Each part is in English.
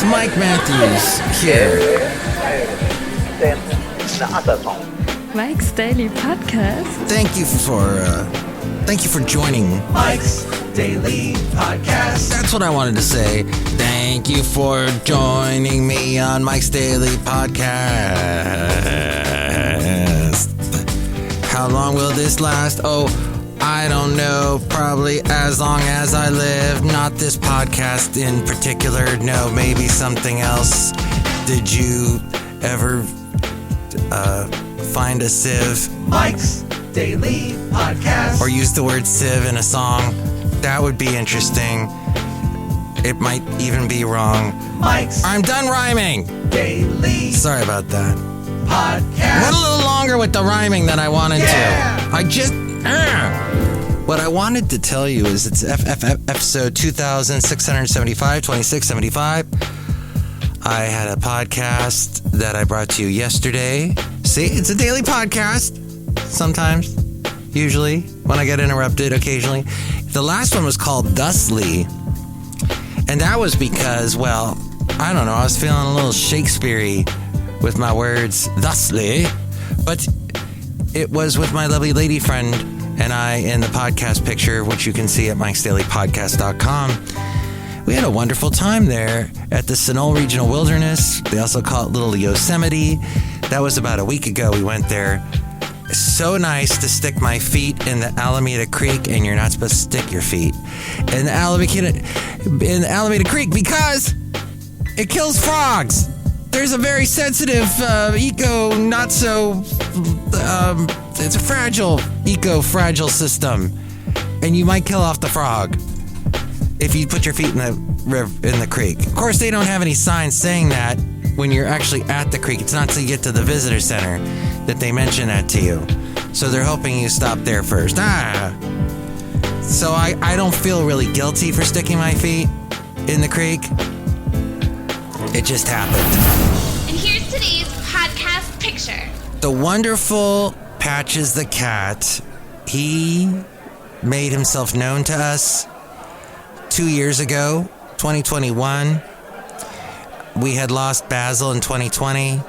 It's Mike Matthews here. Mike's Daily Podcast. Thank you for joining Mike's Daily Podcast. That's what I wanted to say. Thank you for joining me on Mike's Daily Podcast. How long will this last? Oh, I don't know. Probably as long as I live. Not this podcast in particular. No, maybe something else. Did you ever find a sieve? Mike's Daily Podcast. Or use the word sieve in a song? That would be interesting. It might even be wrong. Mike's I'm done rhyming. Daily Sorry about that. Podcast. Went a little longer with the rhyming than I wanted to. I just... What I wanted to tell you is it's episode 2675, 2675. I had a podcast that I brought to you yesterday. See, it's a daily podcast. Sometimes. Usually. When I get interrupted occasionally. The last one was called Thusly. And that was because, well, I don't know, I was feeling a little Shakespeare-y with my words thusly. But it was with my lovely lady friend and I in the podcast picture, which you can see at MikesDailyPodcast.com. We had a wonderful time there at the Sunol Regional Wilderness. They also call it Little Yosemite. That was about a week ago we went there. So nice to stick my feet in the Alameda Creek, and you're not supposed to stick your feet in the Alameda Creek because it kills frogs. There's a very sensitive it's a fragile system, and you might kill off the frog if you put your feet in the creek. Of course, they don't have any signs saying that when you're actually at the creek. It's not till you get to the visitor center that they mention that to you. So they're hoping you stop there first. So I don't feel really guilty for sticking my feet in the creek. It just happened. And here's today's podcast picture. The wonderful Patches the cat, he made himself known to us 2 years ago, 2021. We had lost Basil in 2020.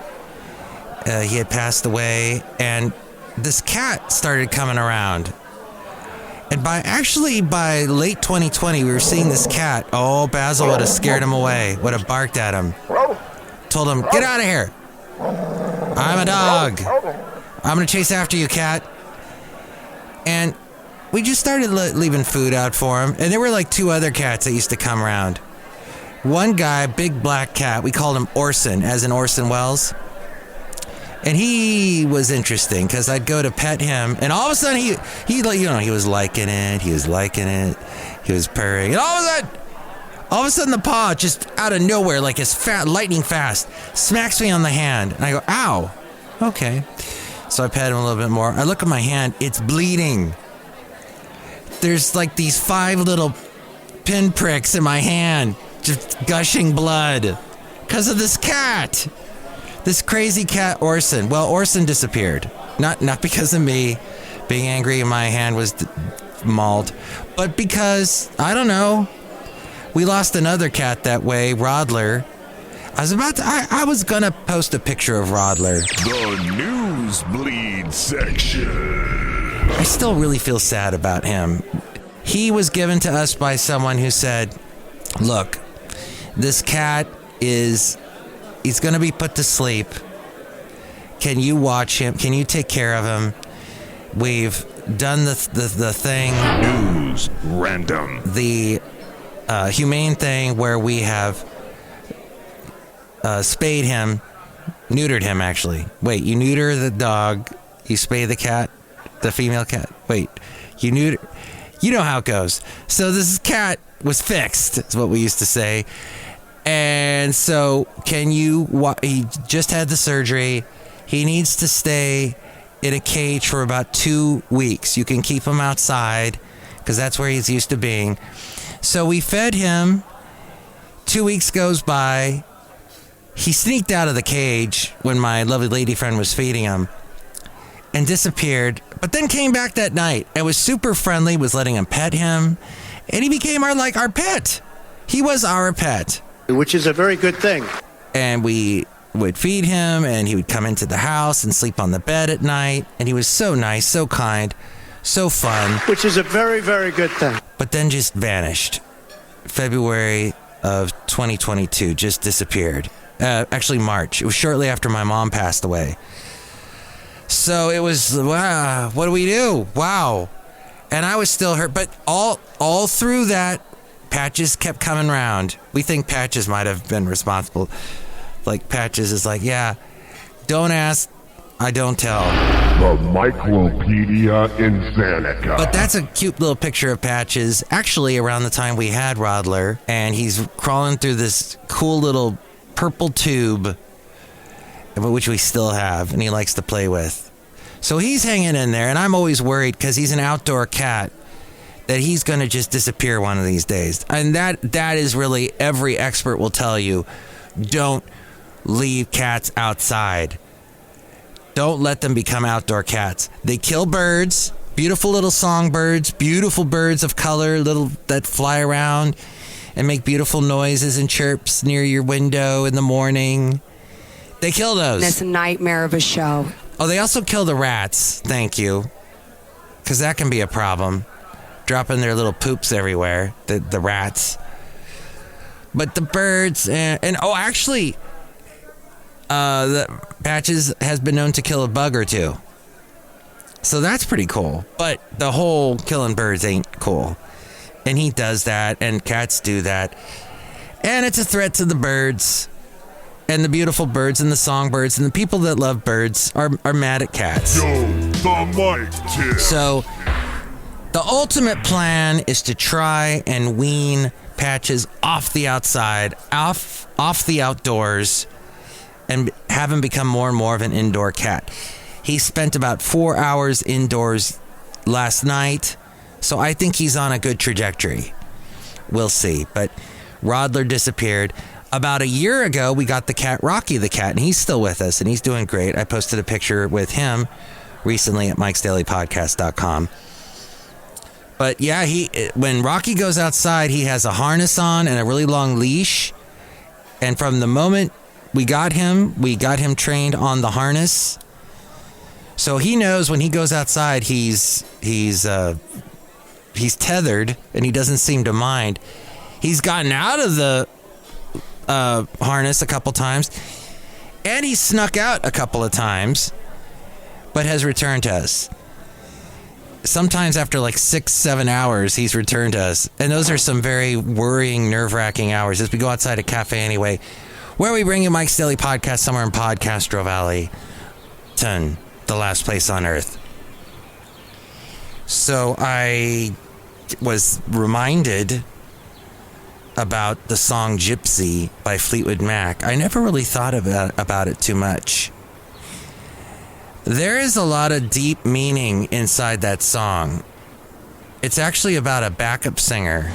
He had passed away, and this cat started coming around. And by late 2020, we were seeing this cat. Oh, Basil would have scared him away, would have barked at him. Told him, get out of here. I'm a dog. I'm going to chase after you, cat. And we just started leaving food out for him. And there were like two other cats that used to come around. One guy, big black cat, we called him Orson, as in Orson Welles. And he was interesting because I'd go to pet him, and all of a sudden he was liking it. He was purring, and all of a sudden the paw just out of nowhere, like it's lightning fast, smacks me on the hand, and I go, ow. Okay. So I pet him a little bit more. I look at my hand, it's bleeding. There's like these 5 little pinpricks in my hand, just gushing blood because of this cat. This crazy cat, Orson. Well, Orson disappeared. Not because of me being angry and my hand was mauled, but because, I don't know, we lost another cat that way, Rodler. I was gonna post a picture of Rodler. The Newsbleed section. I still really feel sad about him. He was given to us by someone who said, look, this cat he's going to be put to sleep. Can you watch him? Can you take care of him? We've done the thing. News random. The humane thing where we have spayed him, neutered him actually. Wait, you neuter the dog, you spay the cat, the female cat. Wait, you neuter. You know how it goes. So this cat was fixed, is what we used to say. And so he just had the surgery. He needs to stay in a cage for about 2 weeks. You can keep him outside because that's where he's used to being. So we fed him. 2 weeks goes by. He sneaked out of the cage when my lovely lady friend was feeding him and disappeared, but then came back that night and was super friendly, was letting him pet him, and he became our pet. He was our pet. which is a very good thing. And we would feed him, and he would come into the house and sleep on the bed at night. And he was so nice, so kind, so fun. Which is a very, very good thing. But then just vanished. February of 2022, just disappeared. Actually, March. It was shortly after my mom passed away. So it was, wow, what do we do? Wow. And I was still hurt. But all through that, Patches kept coming around. We think Patches might have been responsible. Like, Patches is like, yeah, don't ask, I don't tell. The Micropedia Insanika. But that's a cute little picture of Patches, actually around the time we had Rodler, and he's crawling through this cool little purple tube, which we still have, and he likes to play with. So he's hanging in there, and I'm always worried, because he's an outdoor cat, that he's going to just disappear one of these days. And that is really, every expert will tell you, don't leave cats outside. Don't let them become outdoor cats. They kill birds, beautiful little songbirds, beautiful birds of color, little that fly around and make beautiful noises and chirps near your window in the morning. They kill those. That's a nightmare of a show. Oh, they also kill the rats. Thank you. Because that can be a problem. Dropping their little poops everywhere, the rats. But the birds and actually, the Patches has been known to kill a bug or two. So that's pretty cool. But the whole killing birds ain't cool. And he does that, and cats do that. And it's a threat to the birds. And the beautiful birds and the songbirds and the people that love birds are mad at cats. Yo, the mic tip. So the ultimate plan is to try and wean Patches off the outside, off the outdoors, and have him become more and more of an indoor cat. He spent about 4 hours indoors last night, so I think he's on a good trajectory. We'll see. But Rodler disappeared. About a year ago, we got the cat, Rocky the cat, and he's still with us, and he's doing great. I posted a picture with him recently at MikesDailyPodcast.com. But yeah, when Rocky goes outside, he has a harness on and a really long leash. And from the moment we got him trained on the harness. So he knows when he goes outside, he's tethered, and he doesn't seem to mind. He's gotten out of the harness a couple times, and he snuck out a couple of times, but has returned to us. Sometimes after like 6-7 hours, he's returned to us. And those are some very worrying, nerve-wracking hours as we go outside a cafe anyway, where we bring you Mike's Daily Podcast somewhere in Podcastro Valley, the last place on earth. So I was reminded about the song Gypsy by Fleetwood Mac. I never really thought about it too much. There is a lot of deep meaning inside that song. It's actually about a backup singer.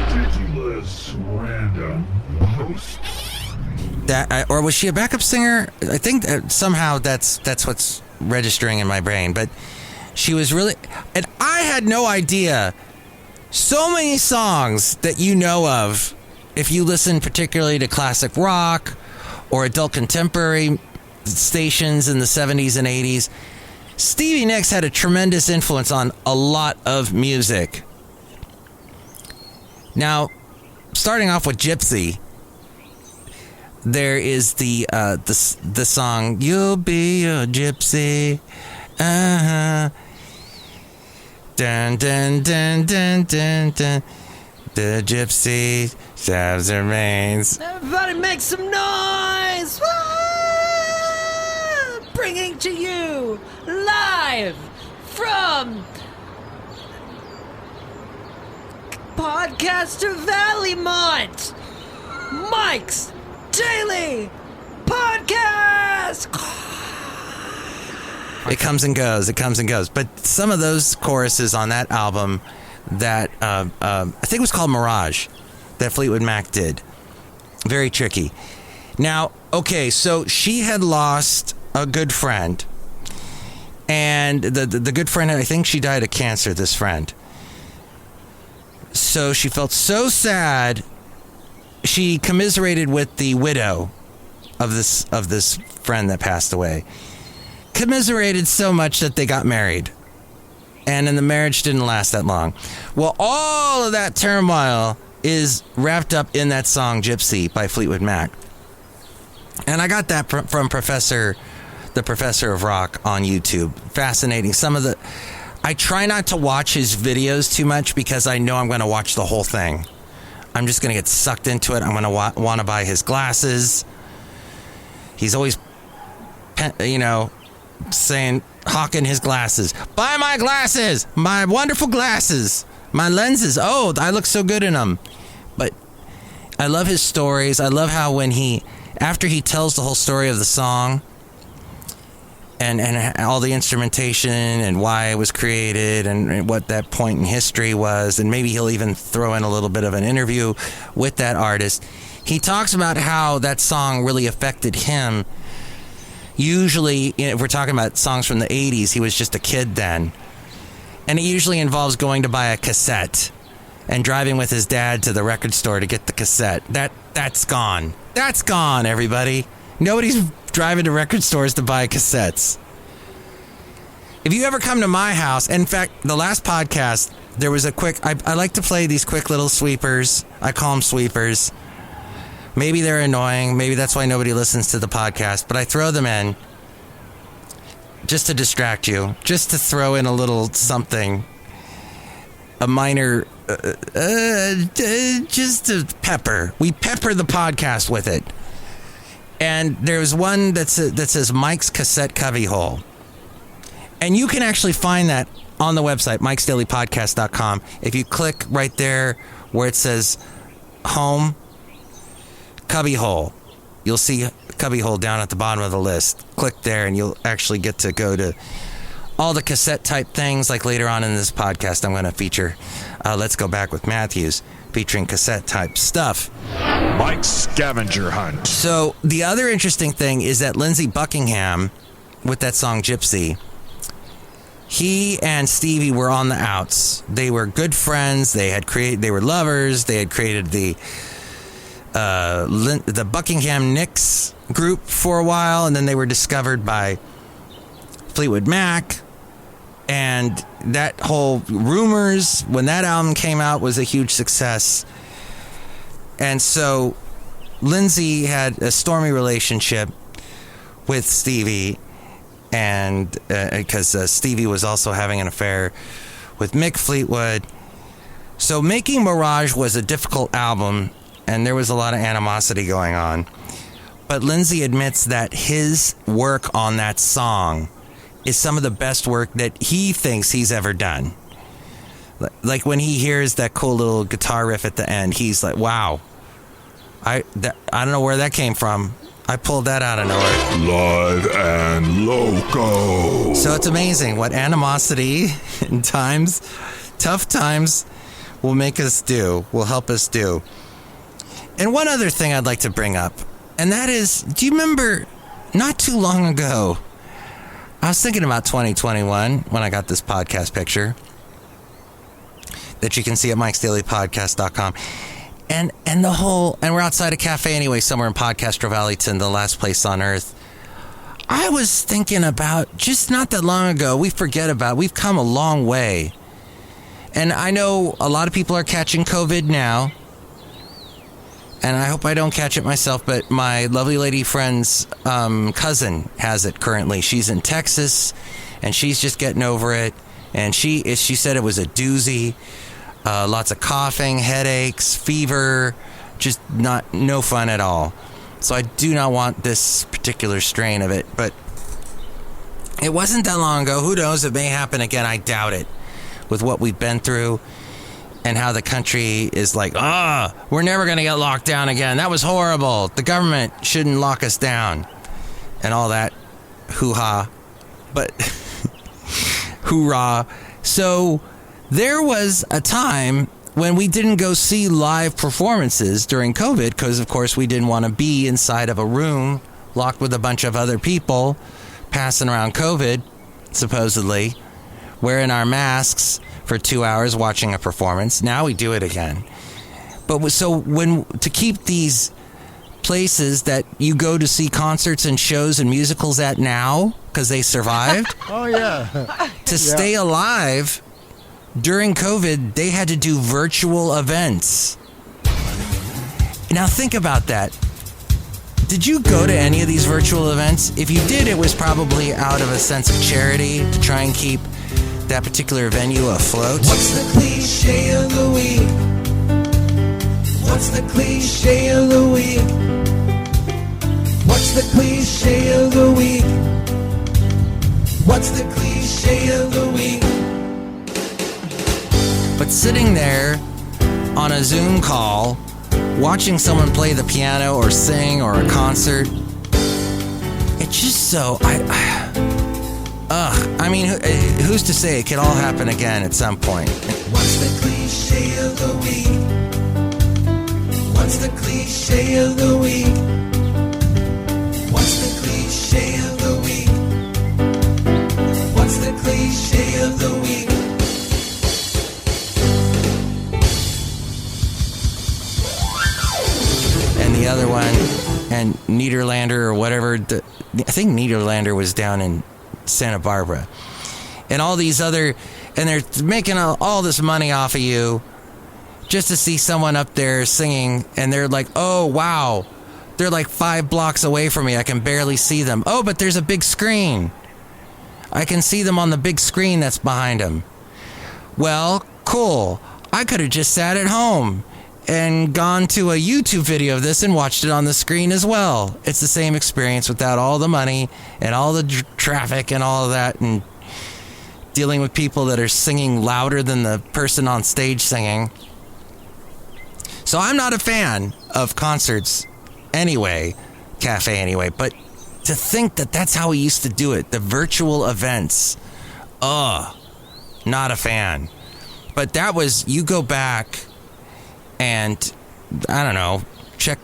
Ridiculous random host. Or was she a backup singer? I think somehow that's what's registering in my brain. But she was really... And I had no idea. So many songs that you know of, if you listen particularly to classic rock or adult contemporary stations in the 70s and 80s, Stevie Nicks had a tremendous influence on a lot of music. Now, starting off with Gypsy, there is the song "You'll Be a Gypsy." Dun dun dun dun dun dun. The gypsy stabs her reins. Everybody make some noise! Woo! Bringing to you live from Podcaster Valleymont, Mike's Daily Podcast. It comes and goes. But some of those choruses on that album that I think it was called Mirage, that Fleetwood Mac did. Very tricky. Now, okay, so she had lost a good friend. And the good friend, I think she died of cancer, this friend. So she felt so sad she commiserated with the widow of this friend that passed away. Commiserated so much that they got married. And then the marriage didn't last that long. Well, all of that turmoil is wrapped up in that song Gypsy by Fleetwood Mac. And I got that from the Professor of Rock on YouTube. Fascinating. I try not to watch his videos too much because I know I'm going to watch the whole thing. I'm just going to get sucked into it. I'm going to want to buy his glasses. He's always, hawking his glasses. Buy my glasses! My wonderful glasses! My lenses. Oh, I look so good in them. But I love his stories. I love how after he tells the whole story of the song and all the instrumentation and why it was created and what that point in history was, and maybe he'll even throw in a little bit of an interview with that artist. He talks about how that song really affected him. Usually, if we're talking about songs from the 80s, he was just a kid then. And it usually involves going to buy a cassette and driving with his dad to the record store to get the cassette. That's gone. That's gone, everybody. Nobody's driving to record stores to buy cassettes. If you ever come to my house, in fact, the last podcast, there was I like to play these quick little sweepers. I call them sweepers. Maybe they're annoying. Maybe that's why nobody listens to the podcast. But I throw them in just to distract you. Just to throw in a little something. A minor... just a pepper. We pepper the podcast with it. And there's one that says Mike's Cassette Cubbyhole. And you can actually find that on the website, MikesDailyPodcast.com. If you click right there where it says Home... Cubbyhole. You'll see Cubbyhole down at the bottom of the list. Click there and you'll actually get to go to all the cassette type things. Like later on in this podcast, I'm going to feature Let's Go Back with Matthews, featuring cassette type stuff. Mike's Scavenger Hunt. So the other interesting thing is that Lindsey Buckingham, with that song Gypsy, he and Stevie were on the outs. They were good friends. They were lovers. They had created the Buckingham Nicks group for a while, and then they were discovered by Fleetwood Mac, and that whole Rumors, when that album came out, was a huge success. And so Lindsey had a stormy relationship with Stevie, and because Stevie was also having an affair with Mick Fleetwood. So making Mirage was a difficult album, and there was a lot of animosity going on. But Lindsey admits that his work on that song is some of the best work that he thinks he's ever done. Like when he hears that cool little guitar riff at the end, he's like, wow, I don't know where that came from. I pulled that out of nowhere. Live and loco. So it's amazing what animosity and tough times will make us do, will help us do. And one other thing I'd like to bring up, and that is, do you remember not too long ago, I was thinking about 2021 when I got this podcast picture that you can see at MikesDailyPodcast.com. And we're outside a cafe anyway, somewhere in Podcastro Valleyton, the last place on earth. I was thinking about, just not that long ago, we've come a long way. And I know a lot of people are catching COVID now. And I hope I don't catch it myself, but my lovely lady friend's cousin has it currently. She's in Texas, and she's just getting over it. And she said it was a doozy. Lots of coughing, headaches, fever, just no fun at all. So I do not want this particular strain of it. But it wasn't that long ago. Who knows? It may happen again. I doubt it. With what we've been through. And how the country is like, we're never going to get locked down again. That was horrible. The government shouldn't lock us down. And all that hoo-ha. But hoorah. So there was a time when we didn't go see live performances during COVID because, of course, we didn't want to be inside of a room locked with a bunch of other people passing around COVID, supposedly, wearing our masks for 2 hours watching a performance. Now we do it again. But so to keep these places that you go to see concerts and shows and musicals at now, because they survived. Oh, yeah. To stay alive during COVID, they had to do virtual events. Now think about that. Did you go to any of these virtual events? If you did, it was probably out of a sense of charity to try and keep that particular venue afloat. What's the cliche of the week? What's the cliche of the week? What's the cliche of the week? What's the cliche of the week? But sitting there on a Zoom call, watching someone play the piano or sing or a concert, it's just so, I mean, who's to say it could all happen again at some point? What's the cliche of the week? What's the cliche of the week? What's the cliche of the week? What's the cliche of the week? And the other one, and Niederlander or whatever, I think Niederlander was down in Santa Barbara. And all these other, and they're making all this money off of you just to see someone up there singing, and they're like, oh, wow, they're like 5 blocks away from me. I can barely see them. Oh, but there's a big screen. I can see them on the big screen that's behind them. Well, cool. I could have just sat at home and gone to a YouTube video of this and watched it on the screen as well. It's the same experience without all the money and all the traffic and all of that, and dealing with people that are singing louder than the person on stage singing. So I'm not a fan of concerts anyway, cafe anyway, but to think that that's how we used to do it, the virtual events, not a fan. But that was, you go back and, I don't know, check,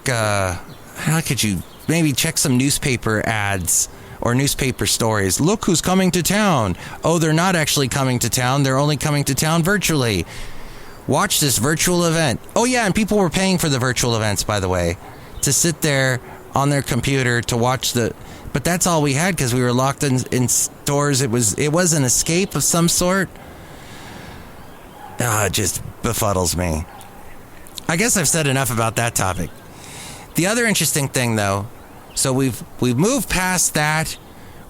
how could you, maybe check some newspaper ads or newspaper stories. Look who's coming to town. Oh, they're not actually coming to town. They're only coming to town virtually. Watch this virtual event. Oh, yeah, and people were paying for the virtual events, by the way, to sit there on their computer to watch the... But that's all we had because we were locked in stores. It was an escape of some sort. It just befuddles me. I guess I've said enough about that topic. The other interesting thing, though, so we've moved past that.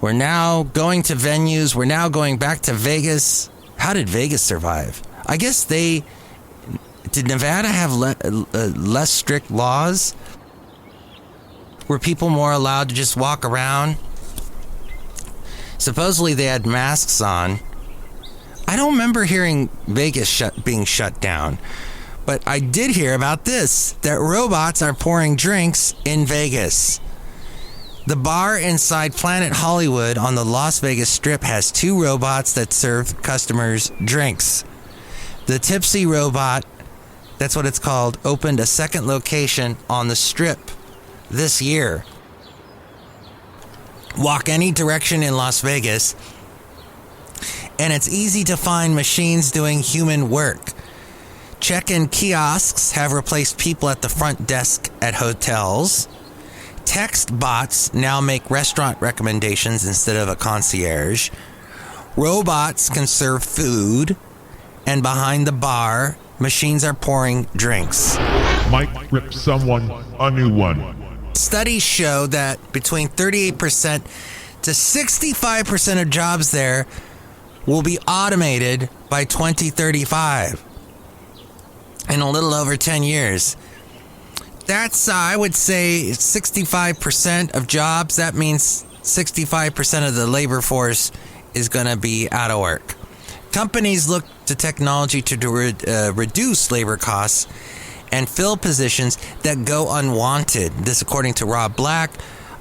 We're now going to venues. We're now going back to Vegas. How did Vegas survive? I guess did Nevada have less strict laws? Were people more allowed to just walk around? Supposedly they had masks on. I don't remember hearing Vegas being shut down. But I did hear about this, that robots are pouring drinks in Vegas. The bar inside Planet Hollywood on the Las Vegas Strip has 2 robots that serve customers drinks. The Tipsy robot, that's what it's called, opened a second location on the Strip this year. Walk any direction in Las Vegas, and it's easy to find machines doing human work. Check-in kiosks have replaced people at the front desk at hotels. Text bots now make restaurant recommendations instead of a concierge. Robots can serve food. And behind the bar, machines are pouring drinks. Mike ripped someone a new one. Studies show that between 38% to 65% of jobs there will be automated by 2035. In a little over 10 years. That's, I would say, 65% of jobs. That means 65% of the labor force is going to be out of work. Companies look to technology to reduce labor costs and fill positions that go unwanted. This, according to Rob Black.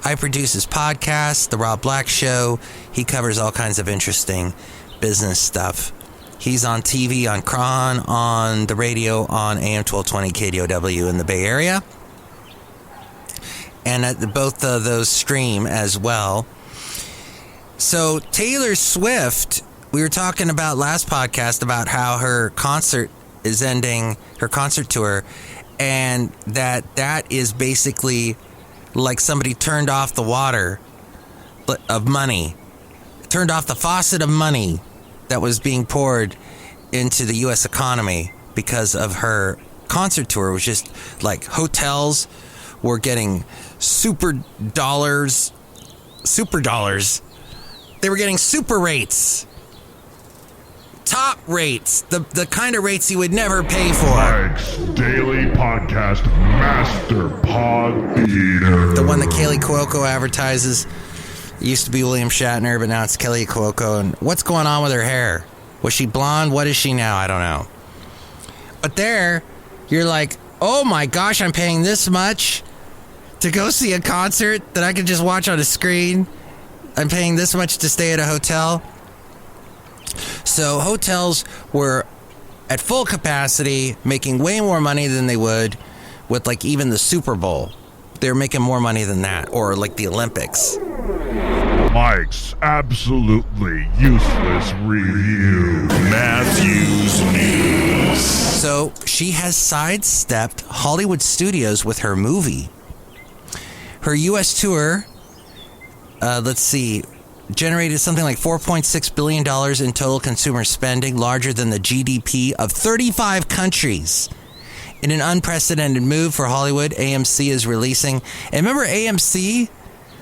I produce his podcast, The Rob Black Show. He covers all kinds of interesting business stuff. He's on TV, on Cron, on the radio, on AM 1220 KDOW in the Bay Area. And both of those stream as well. So Taylor Swift, we were talking about last podcast about how her concert is ending her concert tour, and that is basically like somebody turned off the water of money, turned off the faucet of money that was being poured into the U.S. economy because of her concert tour. It was just like hotels were getting super dollars. They were getting super rates. Top rates, the kind of rates you would never pay for. Mike's Daily Podcast Master Pod Theater. The one that Chely Shoehart advertises. It used to be William Shatner, but now it's Chely Shoehart. And what's going on with her hair? Was she blonde? What is she now? I don't know. But there, you're like, oh my gosh, I'm paying this much to go see a concert that I could just watch on a screen. I'm paying this much to stay at a hotel. So hotels were at full capacity, making way more money than they would with like even the Super Bowl. They're making more money than that, or like the Olympics. Mike's absolutely useless review. Matthew's News. So she has sidestepped Hollywood studios with her movie. Her U.S. tour, generated something like $4.6 billion in total consumer spending, larger than the GDP of 35 countries. In an unprecedented move for Hollywood, AMC is releasing... And remember AMC?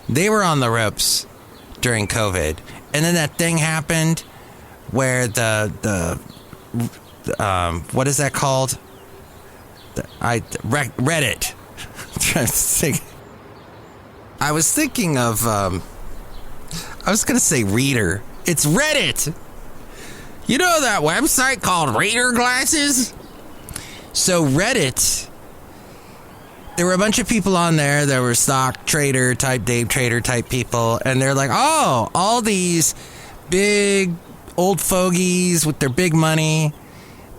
They were on the ropes during COVID. And then that thing happened where the what is that called? Reddit. I'm trying to think. I was thinking of... I was going to say Reader. It's Reddit. You know that website called Reader Glasses? So Reddit, there were a bunch of people on there. There were stock trader type, day trader type people. And they're like, oh, all these big old fogies with their big money.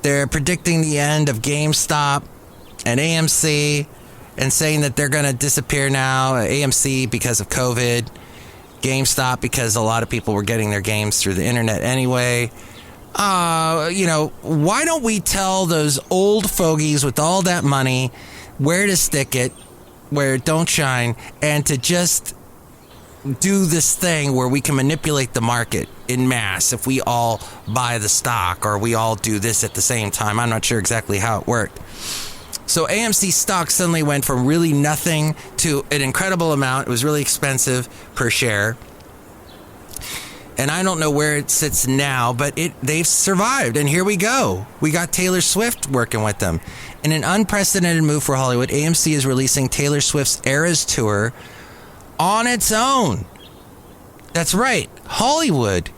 They're predicting the end of GameStop and AMC and saying that they're going to disappear now. AMC because of COVID. GameStop because a lot of people were getting their games through the internet anyway. Why don't we tell those old fogies with all that money where to stick it, where it don't shine, and to just do this thing where we can manipulate the market in mass if we all buy the stock or we all do this at the same time. I'm not sure exactly how it worked. So AMC stock suddenly went from really nothing to an incredible amount. It was really expensive per share. And I don't know where it sits now, but they've survived. And here we go. We got Taylor Swift working with them. In an unprecedented move for Hollywood, AMC is releasing Taylor Swift's Eras Tour on its own. That's right, Hollywood.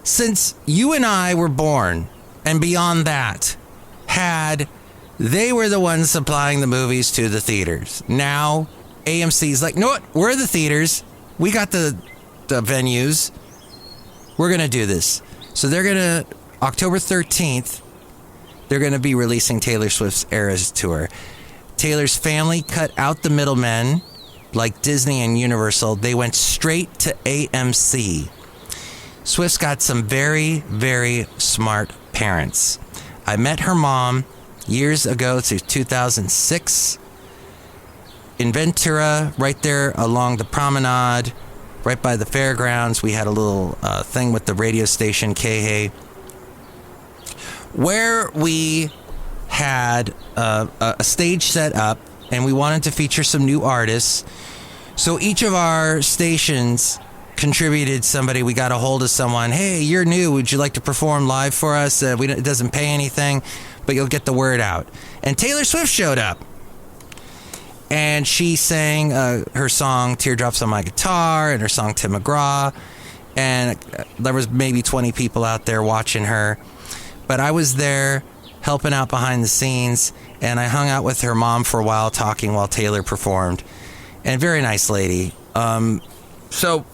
Since you and I were born, and beyond that, they were the ones supplying the movies to the theaters. Now, AMC's like, no, we're the theaters. We got the venues. We're going to do this. So they're going to, October 13th, they're going to be releasing Taylor Swift's Eras Tour. Taylor's family cut out the middlemen, like Disney and Universal. They went straight to AMC. Swift's got some very, very smart parents. I met her mom years ago, to 2006, in Ventura, right there along the promenade, right by the fairgrounds. We had a little thing with the radio station, KHA, where we had a stage set up, and we wanted to feature some new artists. So each of our stations contributed somebody. We got a hold of someone. Hey, you're new. Would you like to perform live for us? It doesn't pay anything, but you'll get the word out. And Taylor Swift showed up. And she sang her song Teardrops on My Guitar and her song Tim McGraw. And there was maybe 20 people out there watching her. But I was there helping out behind the scenes. And I hung out with her mom for a while, talking while Taylor performed. And very nice lady. So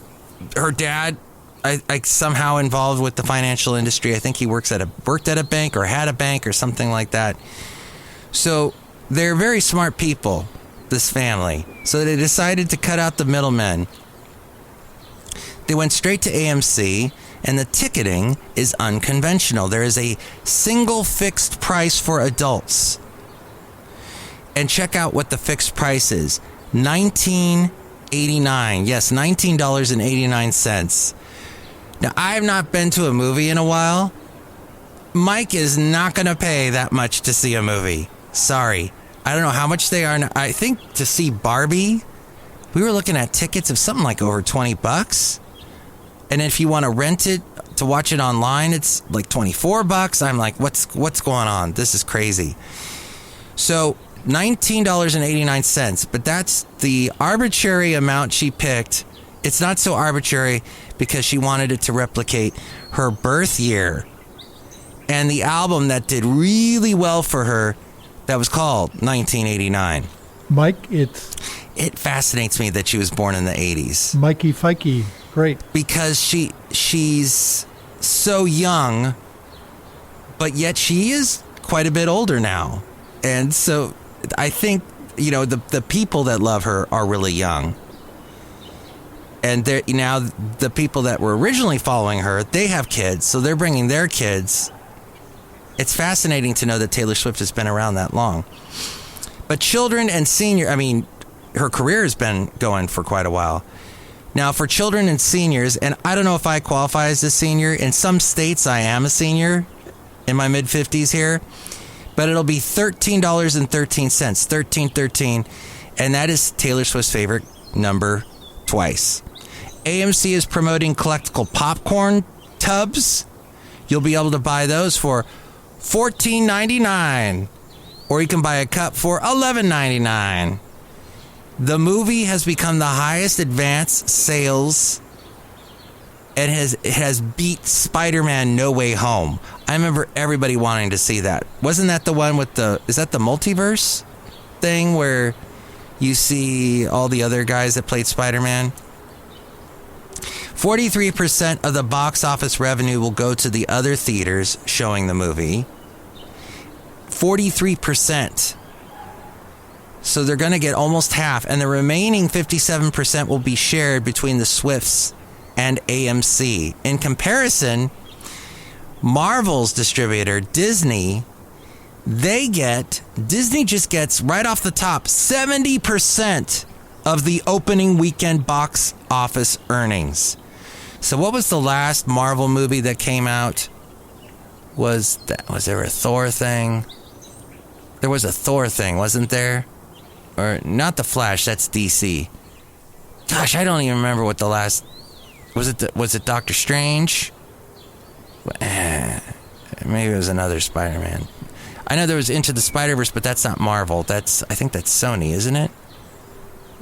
her dad, I somehow involved with the financial industry. I think he worked at a bank or had a bank or something like that. So they're very smart people, this family. So they decided to cut out the middlemen. They went straight to AMC, and the ticketing is unconventional. There is a single fixed price for adults. And check out what the fixed price is. $19.89. Yes, $19.89. Now, I have not been to a movie in a while. Mike is not going to pay that much to see a movie. Sorry. I don't know how much they are. I think to see Barbie, we were looking at tickets of something like over $20. And if you want to rent it to watch it online, it's like $24. I'm like, what's going on? This is crazy. So $19.89, but that's the arbitrary amount she picked. It's not so arbitrary because she wanted it to replicate her birth year and the album that did really well for her that was called 1989. Mike, it fascinates me that she was born in the 80s. Mikey Fikey, great. Because she's so young, but yet she is quite a bit older now. And so I think, the people that love her are really young. And now the people that were originally following her, they have kids, so they're bringing their kids. It's fascinating to know that Taylor Swift has been around that long. But children and senior, her career has been going for quite a while. Now, for children and seniors, and I don't know if I qualify as a senior. In some states, I am a senior in my mid-50s here. But it'll be $13.13, $13.13, and that is Taylor Swift's favorite number twice. AMC is promoting collectible popcorn tubs. You'll be able to buy those for $14.99, or you can buy a cup for $11.99. The movie has become the highest advance sales and has beat Spider-Man No Way Home. I remember everybody wanting to see that. Wasn't that the one with is that the multiverse thing where you see all the other guys that played Spider-Man? 43% of the box office revenue will go to the other theaters showing the movie. 43%. So they're going to get almost half, and the remaining 57% will be shared between the Swifts and AMC. In comparison, Marvel's distributor, Disney just gets right off the top 70% of the opening weekend box office earnings. So what was the last Marvel movie that came out? Was there a Thor thing? There was a Thor thing, wasn't there? Or not The Flash, that's DC. Gosh, I don't even remember what the last... Was it Doctor Strange? Maybe it was another Spider-Man. I know there was Into the Spider-Verse, but that's not Marvel. I think that's Sony, isn't it?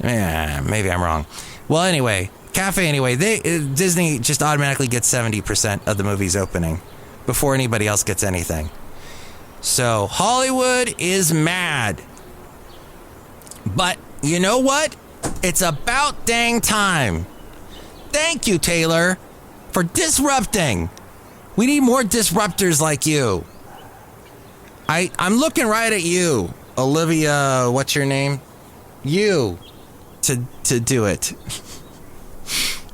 Yeah, maybe I'm wrong. Well, anyway, Disney just automatically gets 70% of the movie's opening before anybody else gets anything. So Hollywood is mad. But you know what? It's about dang time. Thank you, Taylor, for disrupting. We need more disruptors like you. I'm looking right at you, Olivia, what's your name? You, to do it.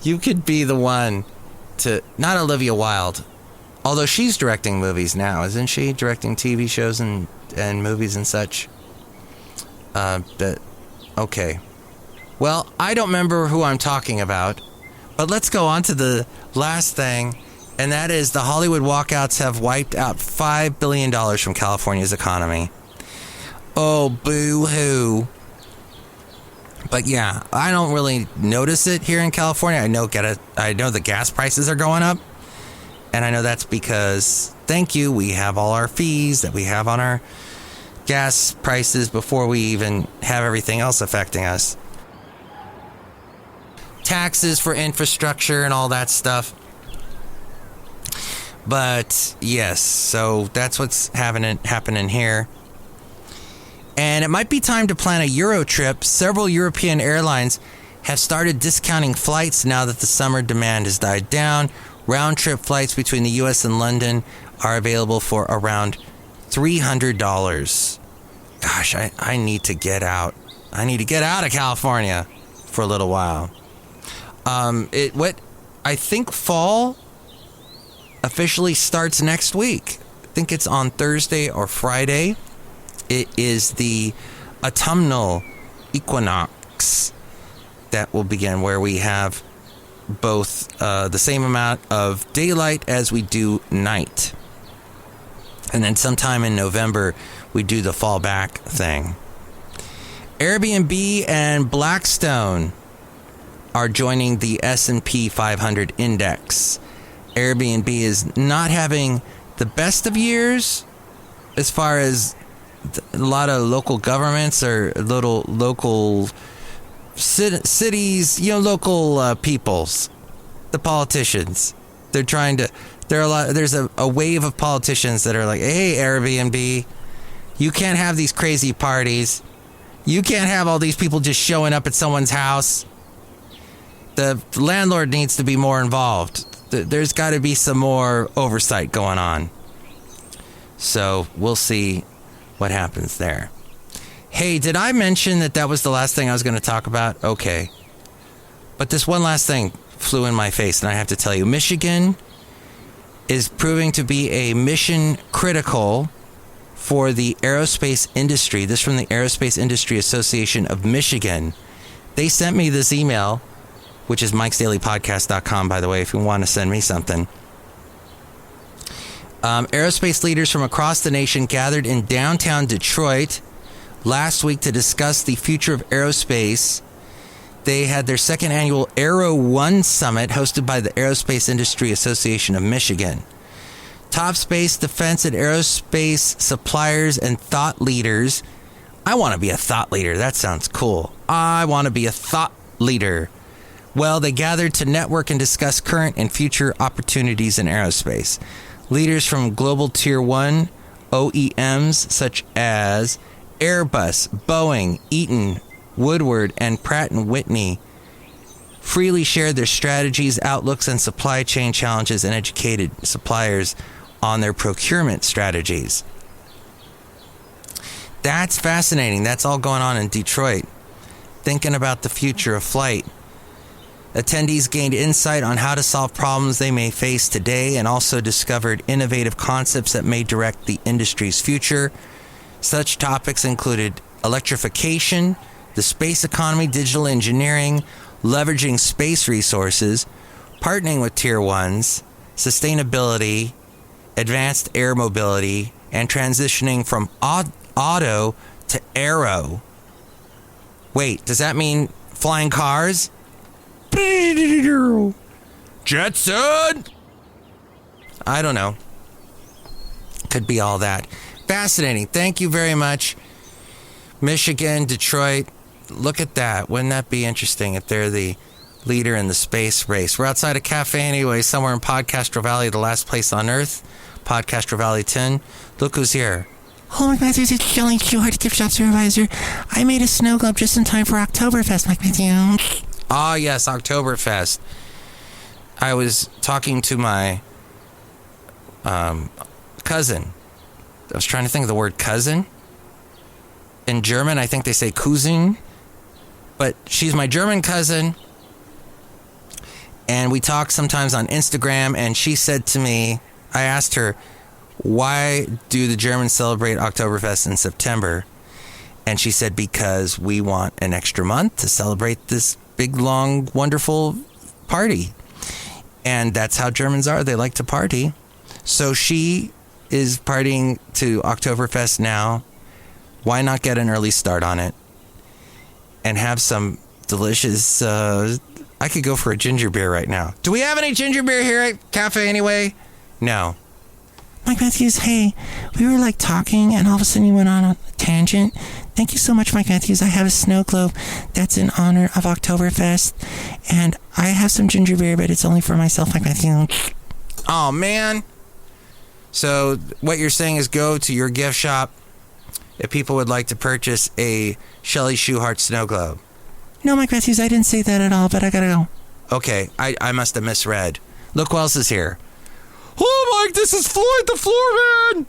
You could be the one to, not Olivia Wilde, although she's directing movies now, isn't she? Directing TV shows and movies and such. But, okay. Well, I don't remember who I'm talking about, but let's go on to the last thing, and that is the Hollywood walkouts have wiped out $5 billion from California's economy. Oh, boo-hoo. But yeah, I don't really notice it here in California. I know the gas prices are going up, and I know that's because, thank you, we have all our fees that we have on our gas prices before we even have everything else affecting us. Taxes for infrastructure and all that stuff. But yes, so that's what's happening here. And it might be time to plan a Euro trip. Several European airlines have started discounting flights now that the summer demand has died down. Round-trip flights between the U.S. and London are available for around $300. Gosh, I need to get out. I need to get out of California for a little while. I think fall officially starts next week. I think it's on Thursday or Friday. It is the autumnal equinox that will begin, where we have both the same amount of daylight as we do night. And then sometime in November, we do the fall back thing. Airbnb and Blackstone are joining the S&P 500 index. Airbnb is not having the best of years as far as a lot of local governments or local cities, local peoples, the politicians. There's a wave of politicians that are like, hey, Airbnb, you can't have these crazy parties. You can't have all these people just showing up at someone's house. The landlord needs to be more involved. There's got to be some more oversight going on. So we'll see what happens there. Hey, did I mention that was the last thing I was going to talk about? Okay. But this one last thing flew in my face, and I have to tell you, Michigan is proving to be a mission critical for the aerospace industry. This from the Aerospace Industry Association of Michigan. They sent me this email, which is MikesDailyPodcast.com, by the way, if you want to send me something. Aerospace leaders from across the nation gathered in downtown Detroit last week to discuss the future of aerospace. They had their second annual Aero One Summit hosted by the Aerospace Industry Association of Michigan. Top space, defense, and aerospace suppliers and thought leaders. I want to be a thought leader. That sounds cool. I want to be a thought leader. Well, they gathered to network and discuss current and future opportunities in aerospace. Leaders from global Tier 1 OEMs such as Airbus, Boeing, Eaton, Woodward, and Pratt & Whitney freely shared their strategies, outlooks, and supply chain challenges, and educated suppliers on their procurement strategies. That's fascinating. That's all going on in Detroit. Thinking about the future of flight. Attendees gained insight on how to solve problems they may face today and also discovered innovative concepts that may direct the industry's future. Such topics included electrification, the space economy, digital engineering, leveraging space resources, partnering with Tier 1s, sustainability, advanced air mobility, and transitioning from auto to aero. Wait, does that mean flying cars? Jetson! I don't know. Could be all that. Fascinating. Thank you very much. Michigan, Detroit. Look at that. Wouldn't that be interesting if they're the leader in the space race? We're outside a cafe anyway, somewhere in Podcastro Valley, the last place on earth. Podcastro Valley 10. Look who's here. Oh, Mike Matthews, it's Chely Shoehart, gift shop supervisor. I made a snow globe just in time for Oktoberfest, Mike Matthews. Ah, yes, Oktoberfest. I was talking to my cousin. I was trying to think of the word cousin. In German, I think they say Cousin. But she's my German cousin. And we talk sometimes on Instagram. And she said to me, I asked her, why do the Germans celebrate Oktoberfest in September? And she said, because we want an extra month to celebrate this big, long, wonderful party. And that's how Germans are. They like to party. So she is partying to Oktoberfest now. Why not get an early start on it and have some delicious... I could go for a ginger beer right now. Do we have any ginger beer here at Cafe anyway? No. Mike Matthews, hey, we were like talking and all of a sudden you went on a tangent. Thank you so much, Mike Matthews. I have a snow globe that's in honor of Oktoberfest. And I have some ginger beer, but it's only for myself, Mike Matthews. Oh, man. So what you're saying is go to your gift shop if people would like to purchase a Chely Shoehart snow globe. No, Mike Matthews, I didn't say that at all, but I gotta go. Okay, I must have misread. Look who else is here. Hello, Mike, this is Floyd the Floorman!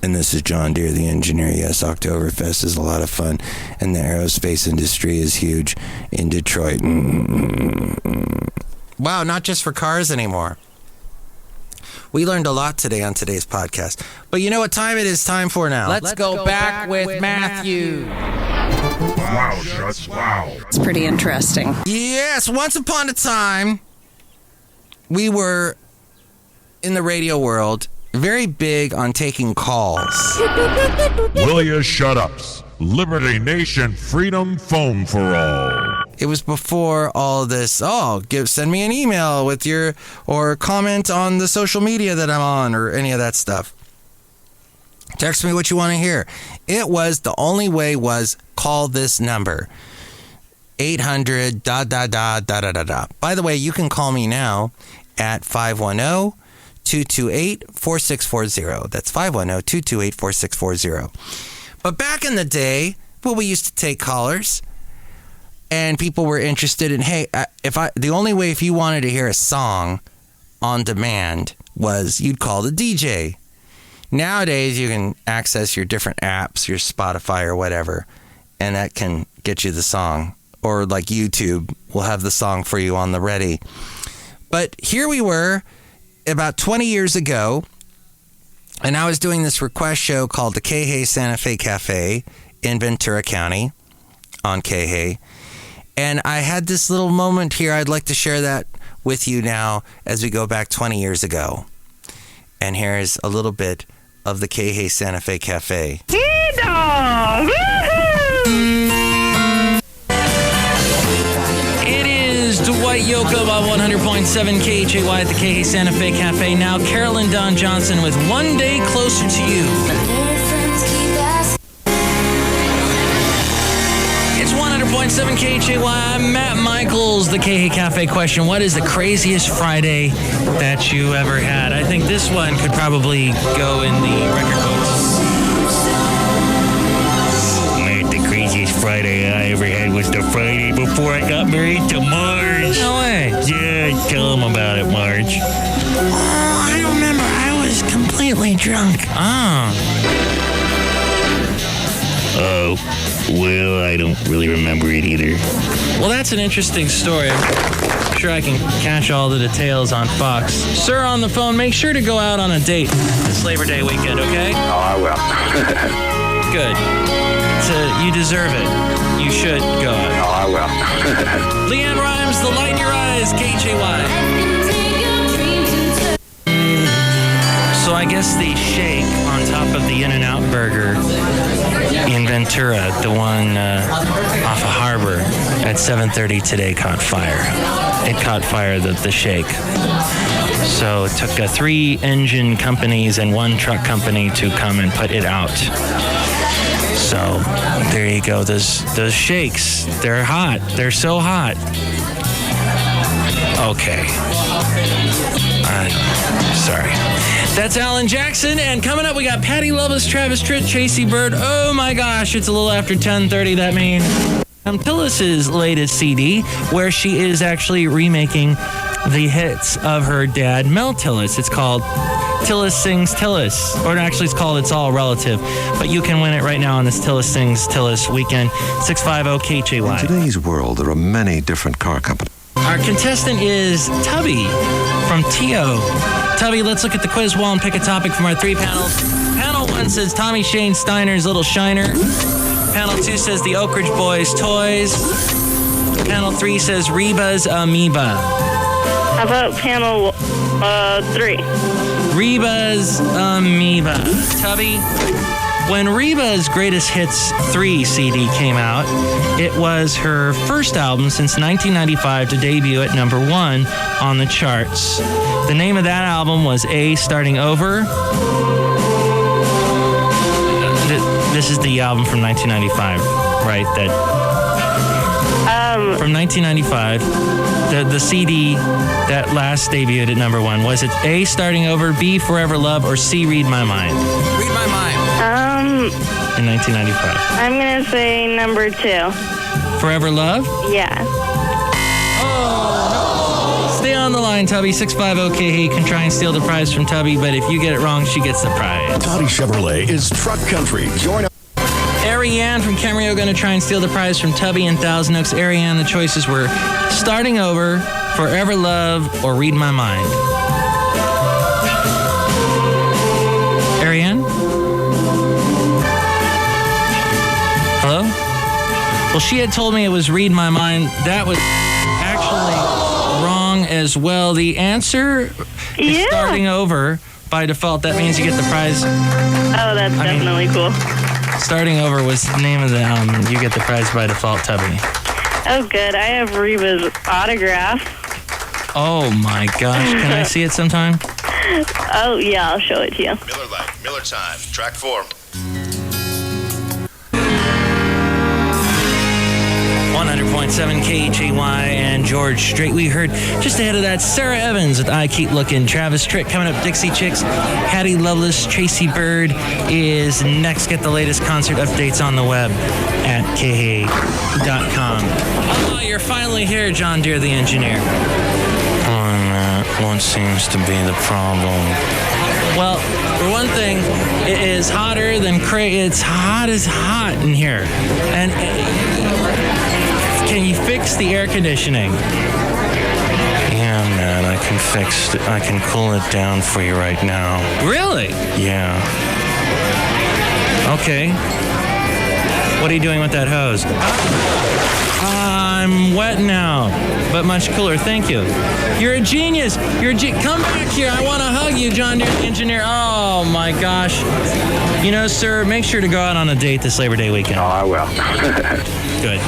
And this is John Deere, the engineer. Yes, Oktoberfest is a lot of fun, and the aerospace industry is huge in Detroit. Wow, not just for cars anymore. We learned a lot today on today's podcast. But you know what time it is time for now? Let's go back with Matthew. Wow, Shuts, wow. It's pretty interesting. Yes, once upon a time, we were in the radio world very big on taking calls. Will ya shut ups? Liberty Nation Freedom Phone for All. It was before all this, send me an email with or comment on the social media that I'm on or any of that stuff. Text me what you want to hear. It was, the only way was call this number. 800 ... By the way, you can call me now at 510-228-4640. That's 510-228-4640. But back in the day, we used to take callers, and people were interested in, hey, the only way if you wanted to hear a song on demand was you'd call the DJ. Nowadays, you can access your different apps, your Spotify or whatever, and that can get you the song. Or like YouTube will have the song for you on the ready. But here we were about 20 years ago, and I was doing this request show called the Chely Santa Fe Cafe in Ventura County on Chely. And I had this little moment here. I'd like to share that with you now as we go back 20 years ago. And here's a little bit of the Chely Santa Fe Cafe. It is Dwight Yoakam on 100.7 KHAY at the Chely Santa Fe Cafe. Now Carolyn Dawn Johnson with One Day Closer to You. It's 100.7 KHAY. I'm Matt Michaels. The Chely Cafe question: what is the craziest Friday that you ever had? I think this one could probably go in the record books. The craziest Friday I ever had was the Friday before I got married to Marge. No way. Yeah, tell them about it, Marge. Oh, I don't remember. I was completely drunk. Oh, well, I don't really remember it either. Well, that's an interesting story. I'm sure I can catch all the details on Fox. Sir, on the phone, make sure to go out on a date this Labor Day weekend, okay? Oh, I will. Good. You deserve it. You should go out. Oh, I will. Leanne Rhymes, The Light in Your Eyes, KHAY. So I guess the shake on top of the In-N-Out burger in Ventura, the one off of Harbor at 7:30 today, caught fire. It caught fire, the shake. So it took 3 engine companies and 1 truck company to come and put it out. So there you go. Those shakes, they're hot. They're so hot. Okay. Sorry. That's Alan Jackson. And coming up, we got Patty Loveless, Travis Tritt, Tracy Bird. Oh my gosh, it's a little after 10:30. That means Tillis's latest CD, where she is actually remaking the hits of her dad, Mel Tillis. It's called Tillis Sings Tillis. Or actually, it's called It's All Relative. But you can win it right now on this Tillis Sings Tillis weekend. 650 KHAY. In today's world, there are many different car companies. Our contestant is Tubby from Tio. Tubby, let's look at the quiz wall and pick a topic from our 3 panels. Panel 1 says Tommy Shane Steiner's Little Shiner. Panel 2 says the Oak Ridge Boys Toys. Panel 3 says Reba's Amoeba. How about panel 3? Reba's Amoeba. Tubby, when Reba's Greatest Hits 3 CD came out, it was her first album since 1995 to debut at number 1 on the charts. The name of that album was A Starting Over. This is the album from 1995, right? From 1995, the CD that last debuted at number 1, was it A, Starting Over, B, Forever Love, or C, Read My Mind? Read My Mind. In 1995. I'm going to say number 2. Forever Love? Yeah. Oh, no. Stay on the line, Tubby. 650 KHAY can try and steal the prize from Tubby, but if you get it wrong, she gets the prize. Toddy Chevrolet is truck country. Join us. Ariane from Camarillo going to try and steal the prize from Tubby in Thousand Oaks. Ariane, the choices were Starting Over, Forever Love, or Read My Mind. Well, she had told me it was Read My Mind. That was actually wrong as well. The answer is Starting Over by default. That means you get the prize. Oh, that's definitely cool. Starting Over was the name of the album. You get the prize by default, Tubby. Oh, good. I have Reba's autograph. Oh, my gosh. Can I see it sometime? Oh, yeah, I'll show it to you. Miller Lite, Miller Time, track 4. 100.7 KHAY and George Strait. We heard just ahead of that Sarah Evans with I Keep Looking. Travis Tritt coming up. Dixie Chicks. Hattie Loveless. Tracy Bird is next. Get the latest concert updates on the web at KHAY.com. Oh, you're finally here, John Deere the engineer. What seems to be the problem? Well, for one thing, it is hotter than crazy. It's hot as hot in here. And can you fix the air conditioning? Yeah, man, I can fix it. I can cool it down for you right now. Really? Yeah. Okay. What are you doing with that hose? I'm wet now, but much cooler. Thank you. You're a genius. Come back here. I want to hug you, John Deere engineer. Oh my gosh. You know, sir, make sure to go out on a date this Labor Day weekend. Oh, I will. Good.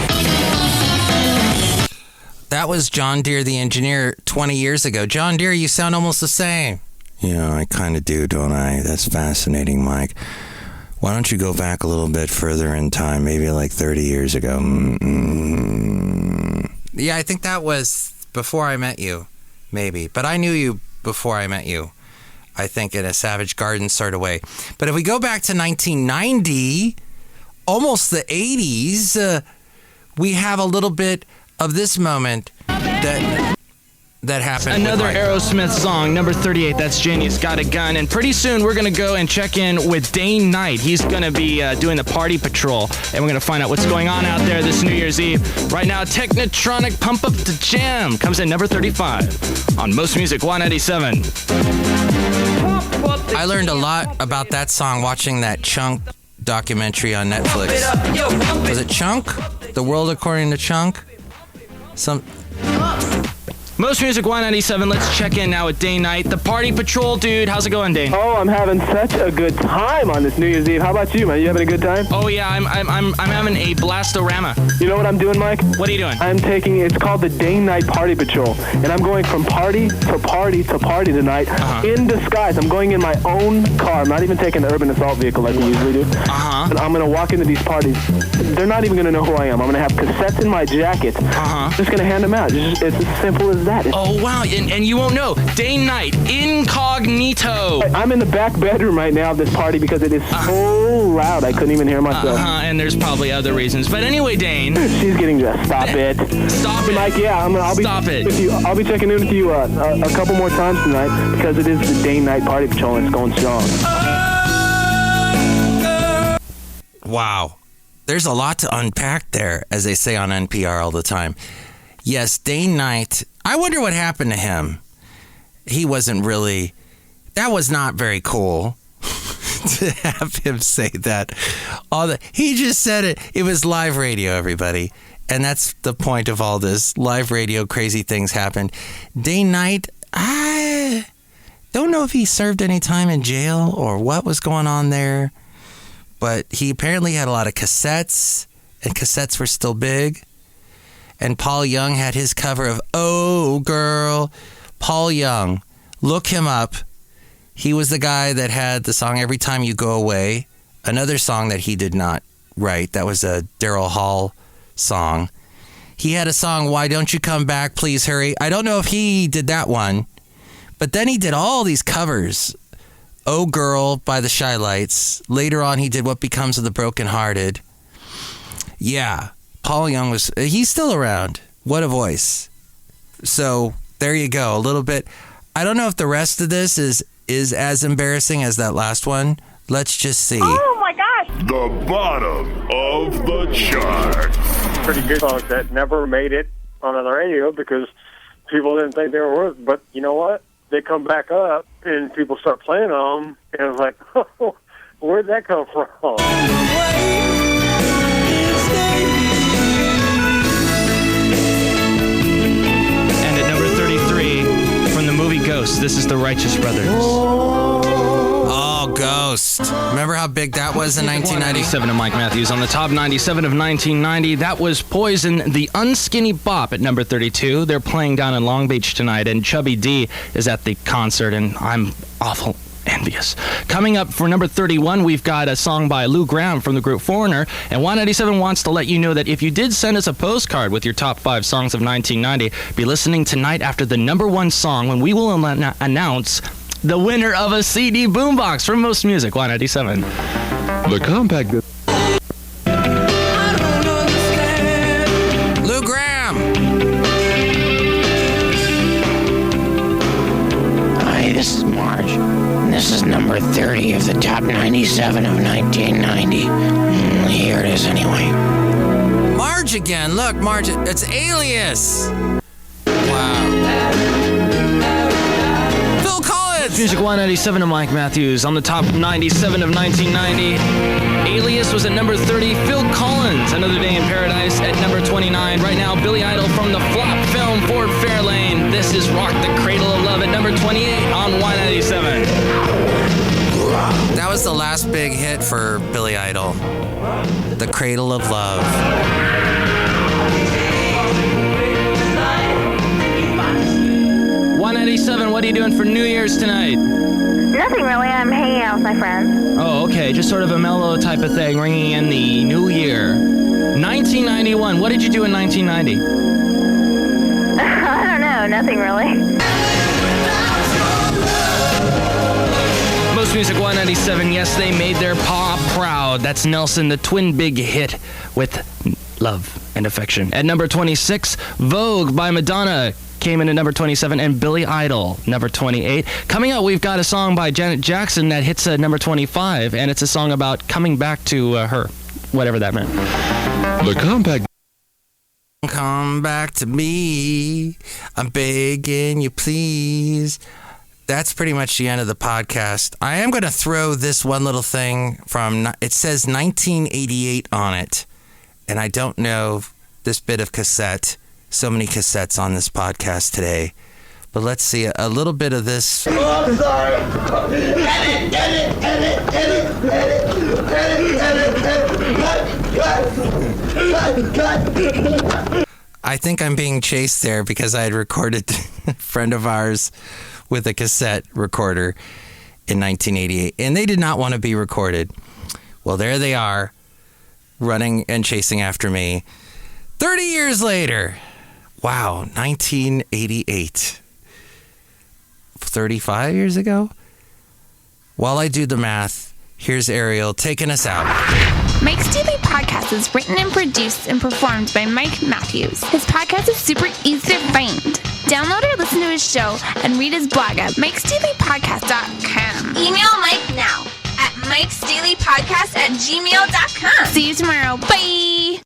That was John Deere the engineer 20 years ago. John Deere, you sound almost the same. Yeah, I kind of do, don't I? That's fascinating, Mike. Why don't you go back a little bit further in time, maybe like 30 years ago? Yeah, I think that was before I met you, maybe. But I knew you before I met you, I think, in a Savage Garden sort of way. But if we go back to 1990, almost the 80s, we have a little bit of this moment that happened. Another Aerosmith song, number 38. That's Genius Got a Gun. And pretty soon we're going to go and check in with Dane Knight. He's going to be doing the party patrol. And we're going to find out what's going on out there this New Year's Eve. Right now, Technotronic Pump Up the Jam comes in number 35 on Most Music 197. I learned a lot about that song watching that Chunk documentary on Netflix. Was it Chunk? The World According to Chunk? Most Music 197, let's check in now with Dane Knight, the party patrol dude. How's it going, Dane? Oh, I'm having such a good time on this New Year's Eve. How about you, man? You having a good time? Oh yeah, I'm having a blastorama. You know what I'm doing, Mike? What are you doing? It's called the Dane Knight Party Patrol, and I'm going from party to party to party tonight in disguise. I'm going in my own car. I'm not even taking the urban assault vehicle like we usually do. And I'm going to walk into these parties. They're not even going to know who I am. I'm going to have cassettes in my jacket. Just going to hand them out. It's as simple as that. Oh, wow. And you won't know. Dane Knight, incognito. I'm in the back bedroom right now of this party because it is so loud I couldn't even hear myself. And there's probably other reasons. But anyway, Dane. She's getting dressed. Stop it. Stop it. Mike, yeah, I'll be with you. I'll be checking in with you a couple more times tonight because it is the Dane Knight Party Patrol and it's going strong. Wow. There's a lot to unpack there, as they say on NPR all the time. Yes, Dane Knight. I wonder what happened to him. He wasn't really... That was not very cool to have him say that. He just said it. It was live radio, everybody. And that's the point of all this. Live radio, crazy things happened. Dane Knight, I don't know if he served any time in jail or what was going on there. But he apparently had a lot of cassettes, and cassettes were still big. And Paul Young had his cover of Oh Girl. Paul Young, look him up. He was the guy that had the song Every Time You Go Away, another song that he did not write. That was a Daryl Hall song. He had a song, Why Don't You Come Back, Please Hurry. I don't know if he did that one, but then he did all these covers. Oh Girl by the Shy Lights. Later on, he did What Becomes of the Broken Hearted. Yeah, Paul Young he's still around. What a voice. So there you go, a little bit. I don't know if the rest of this is as embarrassing as that last one. Let's just see. Oh my gosh. The bottom of the chart. Pretty good songs that never made it on the radio because people didn't think they were worth it. But you know what? They come back up and people start playing them, and it's like, oh, where'd that come from? This is the Righteous Brothers. Oh, Ghost. Remember how big that was in 1990? 97 of Mike Matthews on the top 97 of 1990. That was Poison, the Unskinny Bop at number 32. They're playing down in Long Beach tonight, and Chubby D is at the concert, and I'm awful envious. Coming up for number 31, we've got a song by Lou Gramm from the group Foreigner, and Y97 wants to let you know that if you did send us a postcard with your top 5 songs of 1990, be listening tonight after the number 1 song when we will announce the winner of a CD boombox from Most Music, Y97. The compact. Lou Gramm. Hi, this is Marge. And this is number 30 of the top 97 of 1990. Here it is anyway. Marge again. Look, Marge. It's Alias. Wow. Phil Collins. Music 197 of Mike Matthews on the top 97 of 1990. Alias was at number 30. Phil Collins, Another Day in Paradise at number 29. Right now, Billy Idol from the flop film Ford Fairlane. This is Rock the Cradle of Love at number 28 on 197. That was the last big hit for Billy Idol. The Cradle of Love. 197, what are you doing for New Year's tonight? Nothing really. I'm hanging out with my friends. Oh, okay. Just sort of a mellow type of thing, ringing in the new year. 1991. What did you do in 1990? I don't know. Nothing really. Most Music 197. Yes, they made their pa proud. That's Nelson, the twin big hit with Love and Affection. At number 26, Vogue by Madonna came in at number 27, and Billy Idol, number 28. Coming up, we've got a song by Janet Jackson that hits number 25, and it's a song about coming back to her, whatever that meant. The compact. Come back to me. I'm begging you, please. That's pretty much the end of the podcast. I am going to throw this one little thing from, it says 1988 on it, and I don't know this bit of cassette. So many cassettes on this podcast today. But let's see a little bit of this. Oh, I'm sorry. Edit. I think I'm being chased there because I had recorded a friend of ours with a cassette recorder in 1988. And they did not want to be recorded. Well, there they are, running and chasing after me. 30 years later. Wow, 1988. 35 years ago? While I do the math, here's Ariel taking us out. Mike's Daily Podcast is written and produced and performed by Mike Matthews. His podcast is super easy to find. Download or listen to his show and read his blog at MikesDailyPodcast.com. Email Mike now at MikesDailyPodcast@gmail.com. See you tomorrow. Bye!